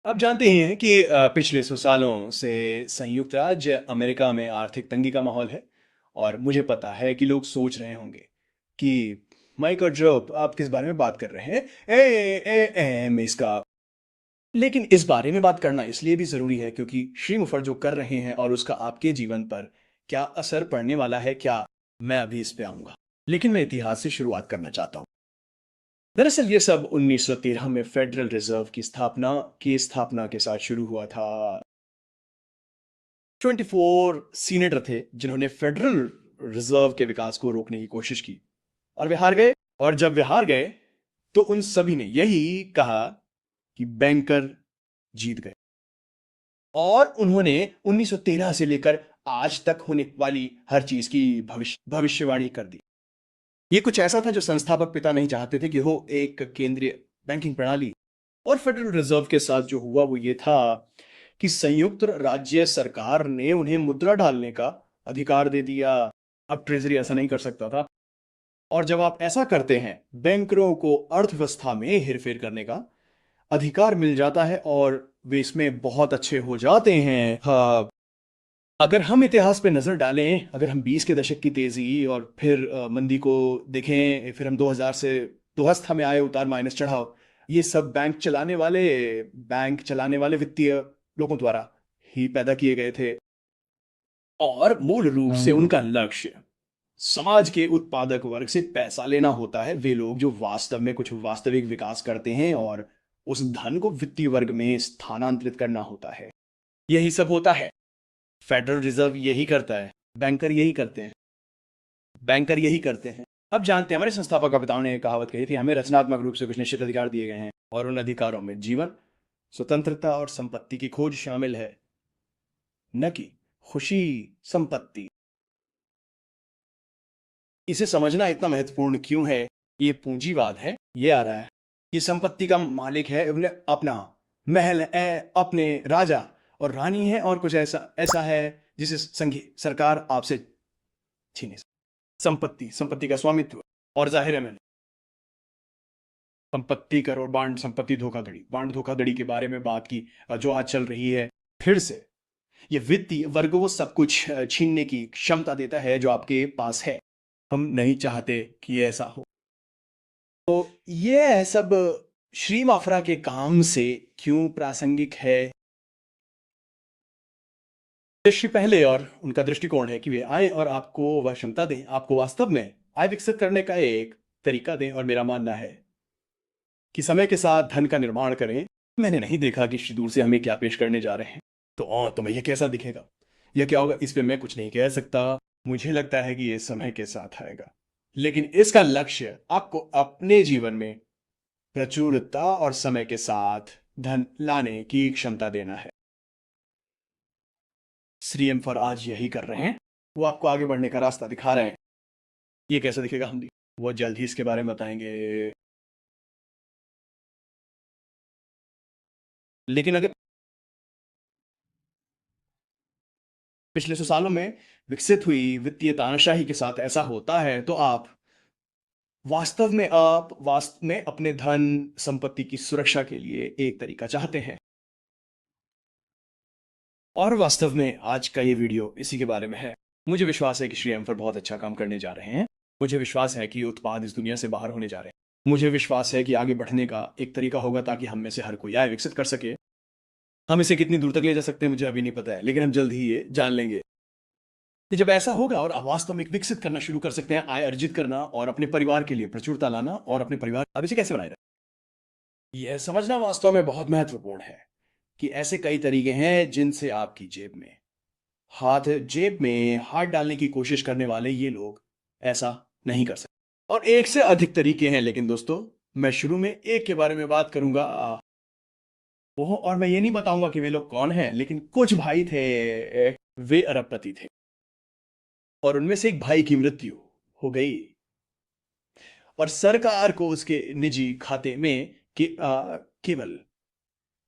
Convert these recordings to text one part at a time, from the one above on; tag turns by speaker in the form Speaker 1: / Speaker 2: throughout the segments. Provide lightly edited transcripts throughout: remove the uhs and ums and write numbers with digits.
Speaker 1: आप जानते ही हैं कि पिछले 100 सालों से संयुक्त राज्य अमेरिका में आर्थिक तंगी का माहौल है। और मुझे पता है कि लोग सोच रहे होंगे कि माइक और जोब आप किस बारे में बात कर रहे हैं। इसका लेकिन इस बारे में बात करना इसलिए भी जरूरी है क्योंकि श्री मुफर जो कर रहे हैं और उसका आपके जीवन पर क्या असर पड़ने वाला है, क्या मैं अभी इस पे आऊंगा। लेकिन मैं इतिहास से शुरुआत करना चाहता हूँ। दरअसल ये सब 1913 में फेडरल रिजर्व की स्थापना के साथ शुरू हुआ था। 24 सीनेटर थे जिन्होंने फेडरल रिजर्व के विकास को रोकने की कोशिश की और वे हार गए। और जब वे हार गए तो उन सभी ने यही कहा कि बैंकर जीत गए। और उन्होंने 1913 से लेकर आज तक होने वाली हर चीज की भविष्यवाणी कर दी। ये कुछ ऐसा था जो संस्थापक पिता नहीं चाहते थे कि हो एक केंद्रीय बैंकिंग प्रणाली। और फेडरल रिजर्व के साथ जो हुआ वो ये था कि संयुक्त राज्य सरकार ने उन्हें मुद्रा डालने का अधिकार दे दिया। अब ट्रेजरी ऐसा नहीं कर सकता था। और जब आप ऐसा करते हैं, बैंकरों को अर्थव्यवस्था में हेरफेर करने का अधिकार मिल जाता है और वे इसमें बहुत अच्छे हो जाते हैं। हाँ, अगर हम इतिहास पे नजर डालें, अगर हम 20 के दशक की तेजी और फिर मंदी को देखें, फिर हम 2000 से दोहस्थ में आए उतार माइनस चढ़ाव, ये सब बैंक चलाने वाले वित्तीय लोगों द्वारा ही पैदा किए गए थे। और मूल रूप से उनका लक्ष्य समाज के उत्पादक वर्ग से पैसा लेना होता है। वे लोग जो वास्तव में कुछ वास्तविक विकास करते हैं और उस धन को वित्तीय वर्ग में स्थानांतरित करना होता है। यही सब होता है। फेडरल रिजर्व यही करता है। बैंकर यही करते हैं। बैंकर यही करते हैं। अब जानते हैं, हमारे संस्थापक का पिताओं ने कहावत कही थी, हमें रचनात्मक रूप से कुछ निश्चित अधिकार दिए गए हैं और उन अधिकारों में जीवन, स्वतंत्रता और संपत्ति की खोज शामिल है, न कि खुशी, संपत्ति। इसे समझना इतना महत्वपूर्ण क्यों है? ये पूंजीवाद है। ये आ रहा है, ये संपत्ति का मालिक है, अपना महल है, अपने राजा और रानी है, और कुछ ऐसा ऐसा है जिसे संघीय सरकार आपसे छीने। संपत्ति का स्वामित्व। और जाहिर है, मैंने संपत्ति कर और बांड धोखाधड़ी के बारे में बात की, जो आज चल रही है। फिर से ये वित्तीय वर्ग वो सब कुछ छीनने की क्षमता देता है जो आपके पास है। हम नहीं चाहते कि ये ऐसा हो। तो ये सब श्री माफ्रा के काम से क्यों प्रासंगिक है? दृष्टि पहले, और उनका दृष्टिकोण है कि वे आए और आपको वह क्षमता दें, आपको वास्तव में आय विकसित करने का एक तरीका दें। और मेरा मानना है कि समय के साथ धन का निर्माण करें। मैंने नहीं देखा कि श्री दूर से हमें क्या पेश करने जा रहे हैं। तो तुम्हें यह कैसा दिखेगा, यह क्या होगा, इस पे मैं कुछ नहीं कह सकता। मुझे लगता है कि यह समय के साथ आएगा। लेकिन इसका लक्ष्य आपको अपने जीवन में प्रचुरता और समय के साथ धन लाने की क्षमता देना है। श्री एम फॉर आज यही कर रहे हैं। वो आपको आगे बढ़ने का रास्ता दिखा रहे हैं। ये कैसे दिखेगा, हम वो जल्द ही इसके बारे में बताएंगे। लेकिन अगर पिछले 100 सालों में विकसित हुई वित्तीय तानाशाही के साथ ऐसा होता है, तो आप वास्तव में अपने धन संपत्ति की सुरक्षा के लिए एक तरीका चाहते हैं। और वास्तव में आज का ये वीडियो इसी के बारे में है। मुझे विश्वास है कि श्री एम्फर बहुत अच्छा काम करने जा रहे हैं। मुझे विश्वास है कि ये उत्पाद इस दुनिया से बाहर होने जा रहे हैं। मुझे विश्वास है कि आगे बढ़ने का एक तरीका होगा ताकि हम में से हर कोई आय विकसित कर सके। हम इसे कितनी दूर तक ले जा सकते हैं मुझे अभी नहीं पता है, लेकिन हम जल्द ही ये जान लेंगे। कि जब ऐसा होगा और आप वास्तव में विकसित करना शुरू कर सकते हैं, आय अर्जित करना और अपने परिवार के लिए प्रचुरता लाना, और अपने परिवार अब इसे कैसे बनाए रखें, यह समझना वास्तव में बहुत महत्वपूर्ण है कि ऐसे कई तरीके हैं जिनसे आपकी जेब में हाथ डालने की कोशिश करने वाले ये लोग ऐसा नहीं कर सकते। और एक से अधिक तरीके हैं, लेकिन दोस्तों मैं शुरू में एक के बारे में बात करूंगा। वो, और मैं ये नहीं बताऊंगा कि वे लोग कौन हैं, लेकिन कुछ भाई थे, वे अरबपति थे और उनमें से एक भाई की मृत्यु हो गई और सरकार को उसके निजी खाते में केवल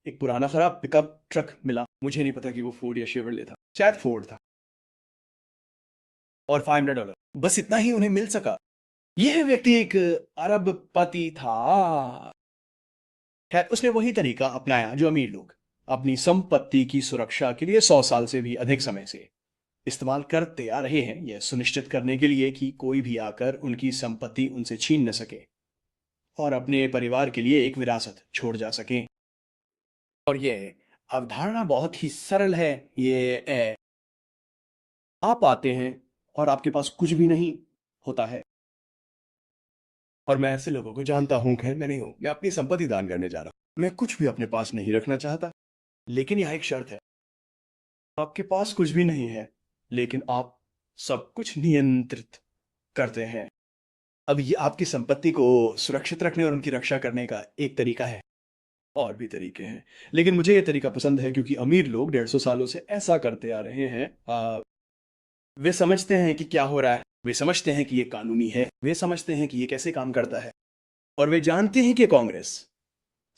Speaker 1: एक पुराना खराब पिकअप ट्रक मिला। मुझे नहीं पता कि वो फोर्ड या शेवरले था, शायद फोर्ड था, और $500, बस इतना ही उन्हें मिल सका। यह व्यक्ति एक अरबपति था। खैर, उसने वही तरीका अपनाया जो अमीर लोग अपनी संपत्ति की सुरक्षा के लिए 100 साल से भी अधिक समय से इस्तेमाल करते आ रहे हैं, यह सुनिश्चित करने के लिए कि कोई भी आकर उनकी संपत्ति उनसे छीन न सके और अपने परिवार के लिए एक विरासत छोड़ जा सके। और यह अवधारणा बहुत ही सरल है। ये आप आते हैं और आपके पास कुछ भी नहीं होता है, और मैं ऐसे लोगों को जानता हूं। खैर, मैं नहीं हूं, मैं अपनी संपत्ति दान करने जा रहा हूं। मैं कुछ भी अपने पास नहीं रखना चाहता, लेकिन यह एक शर्त है। आपके पास कुछ भी नहीं है, लेकिन आप सब कुछ नियंत्रित करते हैं। अब ये आपकी संपत्ति को सुरक्षित रखने और उनकी रक्षा करने का एक तरीका है। और भी तरीके हैं, लेकिन मुझे ये तरीका पसंद है क्योंकि अमीर लोग 150 सालों से ऐसा करते आ रहे हैं। वे समझते हैं कि क्या हो रहा है, वे समझते हैं कि ये कानूनी है, वे समझते हैं कि ये कैसे काम करता है, और वे जानते हैं कि कांग्रेस,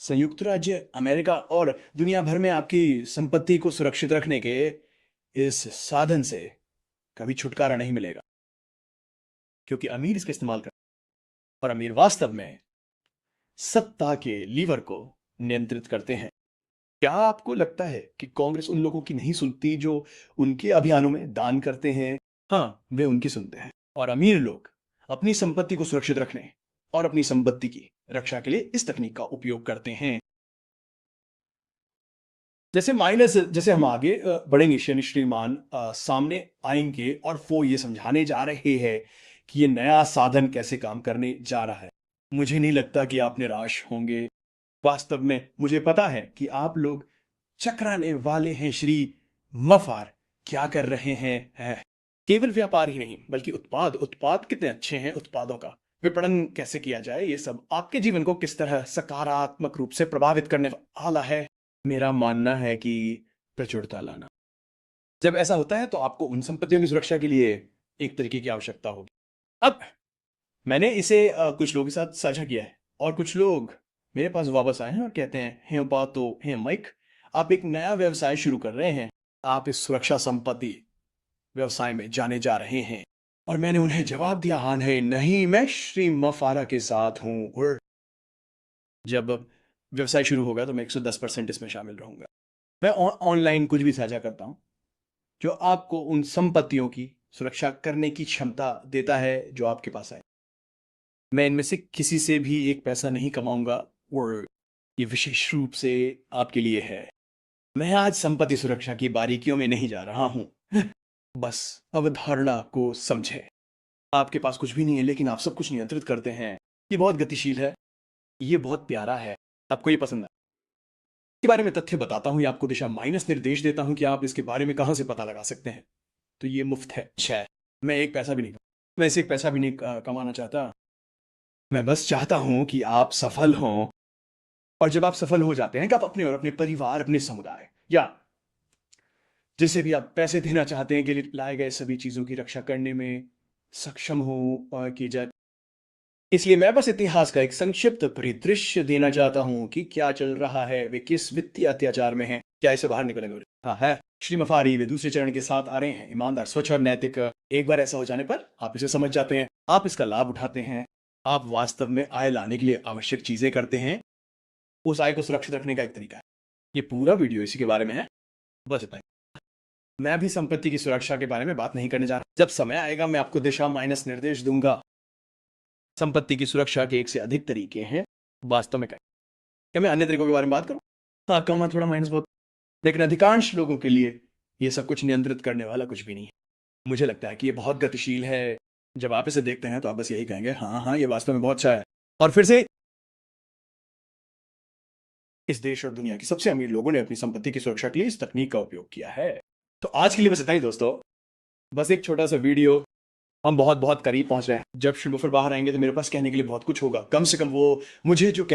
Speaker 1: संयुक्त राज्य अमेरिका और दुनिया भर में आपकी संपत्ति को सुरक्षित रखने के इस साधन से कभी छुटकारा नहीं मिलेगा, क्योंकि अमीर इसका इस्तेमाल कर, और अमीर वास्तव में सत्ता के लीवर को नियंत्रित करते हैं। क्या आपको लगता है कि कांग्रेस उन लोगों की नहीं सुनती जो उनके अभियानों में दान करते हैं? हाँ, वे उनकी सुनते हैं। और अमीर लोग अपनी संपत्ति को सुरक्षित रखने और अपनी संपत्ति की रक्षा के लिए इस तकनीक का उपयोग करते हैं। जैसे हम आगे बढ़ेंगे, श्रीमान सामने आएंगे और वो ये समझाने जा रहे हैं कि ये नया साधन कैसे काम करने जा रहा है। मुझे नहीं लगता कि आप निराश होंगे। वास्तव में मुझे पता है कि आप लोग चकराने वाले हैं। श्री मफार क्या कर रहे हैं? केवल व्यापार ही नहीं, बल्कि उत्पाद कितने अच्छे हैं, उत्पादों का विपणन कैसे किया जाए, ये सब आपके जीवन को किस तरह सकारात्मक रूप से प्रभावित करने वाला है। मेरा मानना है कि प्रचुरता लाना। जब ऐसा होता है तो आपको उन संपत्तियों की सुरक्षा के लिए एक तरीके की आवश्यकता होगी। अब मैंने इसे कुछ लोगों के साथ साझा किया है, और कुछ लोग मेरे पास वापस आए हैं और कहते हैं, हे बातो, हे माइक, आप एक नया व्यवसाय शुरू कर रहे हैं, आप इस सुरक्षा संपत्ति व्यवसाय में जाने जा रहे हैं। और मैंने उन्हें जवाब दिया, हाँ नहीं, मैं श्री मफारा के साथ हूं, और जब व्यवसाय शुरू होगा तो मैं 110% इसमें शामिल रहूंगा। मैं ऑनलाइन कुछ भी साझा करता हूं जो आपको उन संपत्तियों की सुरक्षा करने की क्षमता देता है जो आपके पास है। मैं इनमें से किसी से भी एक पैसा नहीं कमाऊंगा, और ये विशेष रूप से आपके लिए है। मैं आज संपत्ति सुरक्षा की बारीकियों में नहीं जा रहा हूं, बस अवधारणा को समझें। आपके पास कुछ भी नहीं है, लेकिन आप सब कुछ नियंत्रित करते हैं। ये बहुत गतिशील है, ये बहुत प्यारा है, आपको ये पसंद है। इसके बारे में तथ्य बताता हूँ, ये आपको दिशा माइनस निर्देश देता हूँ कि आप इसके बारे में कहाँ से पता लगा सकते हैं। तो ये मुफ्त है। अच्छा, मैं एक पैसा भी नहीं, मैं इसे एक पैसा भी नहीं कमाना चाहता। मैं बस चाहता हूं कि आप सफल हों, और जब आप सफल हो जाते हैं कि आप अपने और अपने परिवार, अपने समुदाय या जिसे भी आप पैसे देना चाहते हैं के लिए लाए गए सभी चीजों की रक्षा करने में सक्षम हो और की जाए। इसलिए मैं बस इतिहास का एक संक्षिप्त परिदृश्य देना चाहता हूं कि क्या चल रहा है, वे किस वित्तीय अत्याचार में हैं, क्या इसे बाहर निकलेंगे। हाँ है, श्री मफारी वे दूसरे चरण के साथ आ रहे हैं, ईमानदार, स्वच्छ और नैतिक। एक बार ऐसा हो जाने पर आप इसे समझ जाते हैं, आप इसका लाभ उठाते हैं, आप वास्तव में आय लाने के लिए आवश्यक चीजें करते हैं। उस आय को सुरक्षित रखने का एक तरीका है। ये पूरा वीडियो इसी के बारे में है, बस इतना ही। मैं भी संपत्ति की सुरक्षा के बारे में बात नहीं करने जा रहा। जब समय आएगा मैं आपको दिशा माइनस निर्देश दूंगा। संपत्ति की सुरक्षा के एक से अधिक तरीके हैं वास्तव में। क्या मैं अन्य तरीकों के बारे में बात करूं? हाँ, कम थोड़ा माइनस बहुत, लेकिन अधिकांश लोगों के लिए ये सब कुछ नियंत्रित करने वाला कुछ भी नहीं है। मुझे लगता है कि ये बहुत गतिशील है। जब आप इसे देखते हैं तो आप बस यही कहेंगे, हाँ ये वास्तव में बहुत अच्छा है। और फिर से इस देश और दुनिया के सबसे अमीर लोगों ने अपनी संपत्ति की सुरक्षा के लिए इस तकनीक का उपयोग किया है। तो आज के लिए बस इतना ही दोस्तों, बस एक छोटा सा वीडियो। हम बहुत बहुत करीब पहुंच रहे हैं। जब श्री मुफर बाहर आएंगे तो मेरे पास कहने के लिए बहुत कुछ होगा। कम से कम वो मुझे जो